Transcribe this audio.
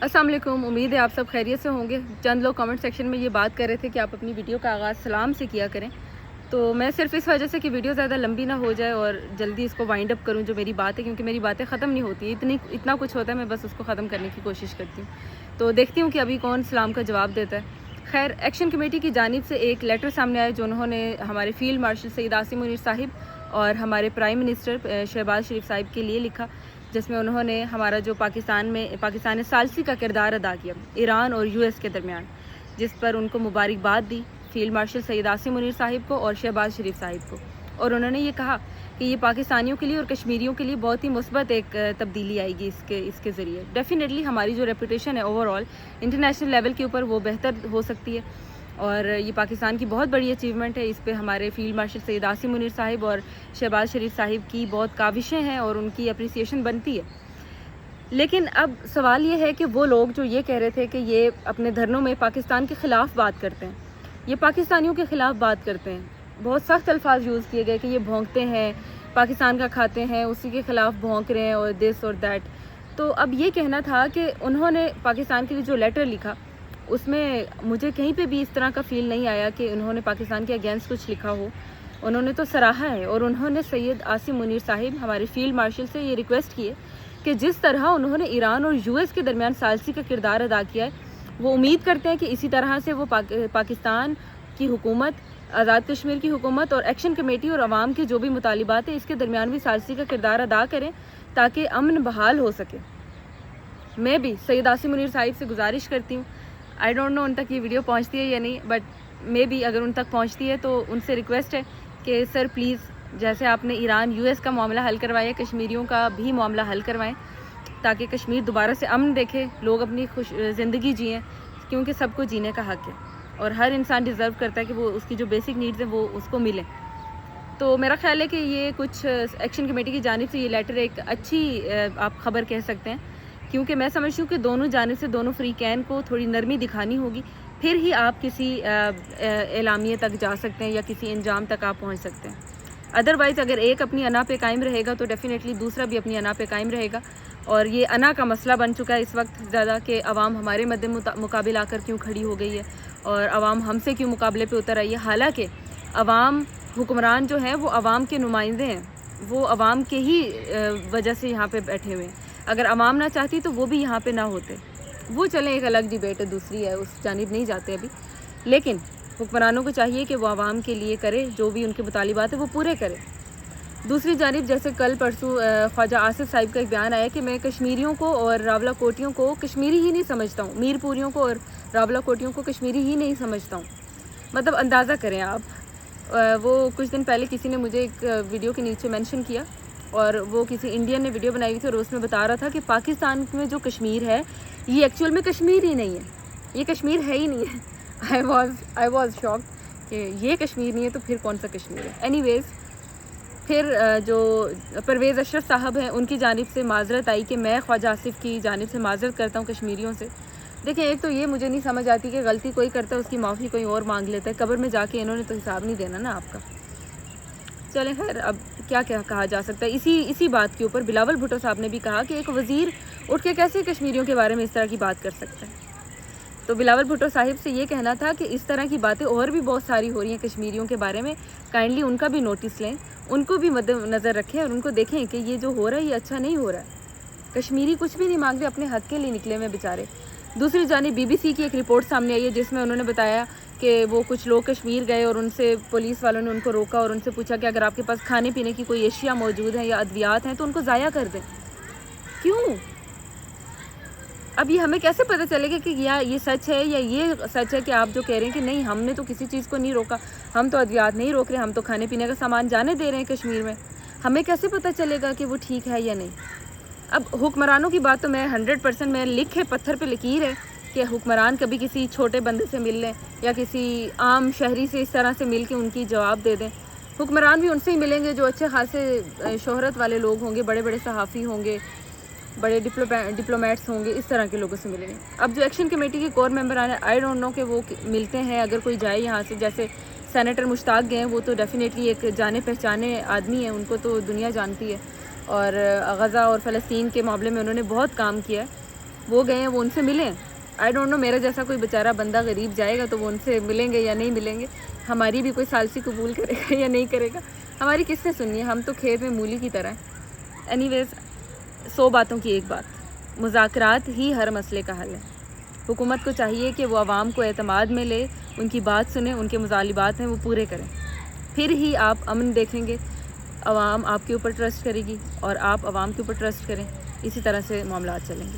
السلام علیکم، امید ہے آپ سب خیریت سے ہوں گے۔ چند لوگ کمنٹ سیکشن میں یہ بات کر رہے تھے کہ آپ اپنی ویڈیو کا آغاز سلام سے کیا کریں، تو میں صرف اس وجہ سے کہ ویڈیو زیادہ لمبی نہ ہو جائے اور جلدی اس کو وائنڈ اپ کروں جو میری بات ہے، کیونکہ میری باتیں ختم نہیں ہوتی ہیں، اتنا کچھ ہوتا ہے، میں بس اس کو ختم کرنے کی کوشش کرتی ہوں۔ تو دیکھتی ہوں کہ ابھی کون سلام کا جواب دیتا ہے۔ خیر، ایکشن کمیٹی کی جانب سے ایک لیٹر سامنے آیا جو انہوں نے ہمارے فیلڈ مارشل سید عاصم منیر صاحب اور ہمارے پرائم منسٹر شہباز شریف صاحب کے لیے لکھا، جس میں انہوں نے ہمارا جو پاکستان ثالثی کا کردار ادا کیا ایران اور یو ایس کے درمیان، جس پر ان کو مبارکباد دی، فیلڈ مارشل سید عاصم منیر صاحب کو اور شہباز شریف صاحب کو، اور انہوں نے یہ کہا کہ یہ پاکستانیوں کے لیے اور کشمیریوں کے لیے بہت ہی مثبت ایک تبدیلی آئے گی اس کے ذریعے۔ ڈیفینیٹلی ہماری جو ریپوٹیشن ہے اوور آل انٹرنیشنل لیول کے اوپر وہ بہتر ہو سکتی ہے، اور یہ پاکستان کی بہت بڑی اچیومنٹ ہے۔ اس پہ ہمارے فیلڈ مارشل سید عاصم منیر صاحب اور شہباز شریف صاحب کی بہت کاوشیں ہیں اور ان کی اپریسیشن بنتی ہے۔ لیکن اب سوال یہ ہے کہ وہ لوگ جو یہ کہہ رہے تھے کہ یہ اپنے دھرنوں میں پاکستان کے خلاف بات کرتے ہیں، یہ پاکستانیوں کے خلاف بات کرتے ہیں، بہت سخت الفاظ یوز کیے گئے کہ یہ بھونکتے ہیں، پاکستان کا کھاتے ہیں، اسی کے خلاف بھونک رہے ہیں اور دس اور دیٹ۔ تو اب یہ کہنا تھا کہ انہوں نے پاکستان کے لیے جو لیٹر لکھا اس میں مجھے کہیں پہ بھی اس طرح کا فیل نہیں آیا کہ انہوں نے پاکستان کے اگینسٹ کچھ لکھا ہو۔ انہوں نے تو سراہا ہے، اور انہوں نے سید عاصم منیر صاحب ہمارے فیلڈ مارشل سے یہ ریکویسٹ کی ہے کہ جس طرح انہوں نے ایران اور یو ایس کے درمیان ثالثی کا کردار ادا کیا ہے، وہ امید کرتے ہیں کہ اسی طرح سے وہ پاکستان کی حکومت، آزاد کشمیر کی حکومت اور ایکشن کمیٹی اور عوام کے جو بھی مطالبات ہیں اس کے درمیان بھی ثالثی کا کردار ادا کریں تاکہ امن بحال ہو سکے۔ میں بھی سید عاصم منیر صاحب سے گزارش کرتی ہوں، آئی ڈونٹ نو ان تک یہ ویڈیو پہنچتی ہے یا نہیں، بٹ مے بی اگر ان تک پہنچتی ہے تو ان سے ریکویسٹ ہے کہ سر پلیز، جیسے آپ نے ایران یو ایس کا معاملہ حل کروایا، کشمیریوں کا بھی معاملہ حل کروائیں تاکہ کشمیر دوبارہ سے امن دیکھے، لوگ اپنی زندگی جئیں، کیونکہ سب کو جینے کا حق ہے اور ہر انسان ڈیزرو کرتا ہے کہ وہ اس کی جو بیسک نیڈز ہیں وہ اس کو ملیں۔ تو میرا خیال ہے کہ یہ کچھ ایکشن کمیٹی کی جانب سے یہ لیٹر ایک اچھی آپ خبر کہہ سکتے ہیں، کیونکہ میں سمجھتی ہوں کہ دونوں جانب سے دونوں فریقین کو تھوڑی نرمی دکھانی ہوگی، پھر ہی آپ کسی اعلامیے تک جا سکتے ہیں یا کسی انجام تک آپ پہنچ سکتے ہیں۔ ادروائز اگر ایک اپنی انا پہ قائم رہے گا تو ڈیفینیٹلی دوسرا بھی اپنی انا پہ قائم رہے گا، اور یہ انا کا مسئلہ بن چکا ہے اس وقت زیادہ کہ عوام ہمارے مد مقابل آ کر کیوں کھڑی ہو گئی ہے اور عوام ہم سے کیوں مقابلے پہ اتر آئی ہے، حالانکہ عوام، حکمران جو ہیں وہ عوام کے نمائندے ہیں، وہ عوام کے ہی وجہ سے یہاں پہ بیٹھے ہوئے ہیں۔ اگر عوام نہ چاہتی تو وہ بھی یہاں پہ نہ ہوتے، وہ چلیں ایک الگ ڈیبیٹ ہے، دوسری ہے، اس جانب نہیں جاتے ابھی، لیکن حکمرانوں کو چاہیے کہ وہ عوام کے لیے کرے، جو بھی ان کے مطالبات ہیں وہ پورے کرے۔ دوسری جانب جیسے کل پرسوں خواجہ آصف صاحب کا ایک بیان آیا کہ میں کشمیریوں کو اور راولہ کوٹیوں کو کشمیری ہی نہیں سمجھتا ہوں، میر پوریوں کو اور راولہ کوٹیوں کو کشمیری ہی نہیں سمجھتا ہوں۔ مطلب اندازہ کریں آپ، وہ کچھ دن پہلے کسی نے مجھے ایک ویڈیو کے نیچے مینشن کیا، اور وہ کسی انڈین نے ویڈیو بنائی تھی اور اس میں بتا رہا تھا کہ پاکستان میں جو کشمیر ہے یہ ایکچوئل میں کشمیر ہی نہیں ہے، یہ کشمیر ہے ہی نہیں ہے۔ آئی واز شاکڈ کہ یہ کشمیر نہیں ہے تو پھر کون سا کشمیر ہے۔ اینی ویز، پھر جو پرویز اشرف صاحب ہیں ان کی جانب سے معذرت آئی کہ میں خواجہ آصف کی جانب سے معذرت کرتا ہوں کشمیریوں سے۔ دیکھیں، ایک تو یہ مجھے نہیں سمجھ آتی کہ غلطی کوئی کرتا ہے اس کی معافی کوئی اور مانگ لیتا ہے، قبر میں جا کے انہوں نے تو حساب نہیں دینا نا آپ کا۔ چلیں خیر، اب کیا کہا جا سکتا ہے اسی بات کے اوپر بلاول بھٹو صاحب نے بھی کہا کہ ایک وزیر اٹھ کے کیسے کشمیریوں کے بارے میں اس طرح کی بات کر سکتا ہے۔ تو بلاول بھٹو صاحب سے یہ کہنا تھا کہ اس طرح کی باتیں اور بھی بہت ساری ہو رہی ہیں کشمیریوں کے بارے میں، کائنڈلی ان کا بھی نوٹس لیں، ان کو بھی مد نظر رکھیں اور ان کو دیکھیں کہ یہ جو ہو رہا ہے یہ اچھا نہیں ہو رہا ہے۔ کشمیری کچھ بھی نہیں مانگتے، اپنے حق کے لیے نکلے ہوئے بیچارے۔ دوسری جانب بی بی سی کی ایک رپورٹ سامنے آئی ہے جس میں انہوں نے بتایا کہ وہ کچھ لوگ کشمیر گئے اور ان سے پولیس والوں نے ان کو روکا اور ان سے پوچھا کہ اگر آپ کے پاس کھانے پینے کی کوئی اشیاء موجود ہیں یا ادویات ہیں تو ان کو ضائع کر دیں۔ کیوں؟ اب یہ ہمیں کیسے پتہ چلے گا کہ یہ سچ ہے یا یہ سچ ہے کہ آپ جو کہہ رہے ہیں کہ نہیں ہم نے تو کسی چیز کو نہیں روکا، ہم تو ادویات نہیں روک رہے، ہم تو کھانے پینے کا سامان جانے دے رہے ہیں کشمیر میں، ہمیں کیسے پتہ چلے گا کہ وہ ٹھیک ہے یا نہیں؟ اب حکمرانوں کی بات تو میں 100% میں لکھے پتھر پہ لکیر ہے کہ حکمران کبھی کسی چھوٹے بندے سے مل لیں یا کسی عام شہری سے اس طرح سے مل کے ان کی جواب دے دیں۔ حکمران بھی ان سے ہی ملیں گے جو اچھے خاصے شہرت والے لوگ ہوں گے، بڑے بڑے صحافی ہوں گے، بڑے ڈپلومیٹس ہوں گے، اس طرح کے لوگوں سے ملیں گے۔ اب جو ایکشن کمیٹی کے کور ممبران ہیں، آئی ڈونٹ نو کہ وہ ملتے ہیں، اگر کوئی جائے یہاں سے، جیسے سینیٹر مشتاق گئے ہیں، وہ تو ڈیفینیٹلی ایک جانے پہچانے آدمی ہیں، ان کو تو دنیا جانتی ہے، اور غزہ اور فلسطین کے معاملے میں انہوں نے بہت کام کیا ہے۔ وہ گئے ہیں, وہ ان سے ملیں. آئی ڈونٹ نو میرا جیسا کوئی بیچارہ بندہ غریب جائے گا تو وہ ان سے ملیں گے یا نہیں ملیں گے, ہماری بھی کوئی ثالثی قبول کرے گا یا نہیں کرے گا, ہماری کس نے سننی ہے, ہم تو کھیت میں مولی کی طرح ہیں. اینی ویز 100 باتوں کی ایک بات, مذاکرات ہی ہر مسئلے کا حل ہے. حکومت کو چاہیے کہ وہ عوام کو اعتماد میں لے, ان کی بات سنیں, ان کے مطالبات ہیں وہ پورے کریں, پھر ہی آپ امن دیکھیں گے. عوام آپ کے اوپر ٹرسٹ کرے گی اور آپ عوام کے اوپر ٹرسٹ کریں, اسی طرح سے معاملات چلیں گے.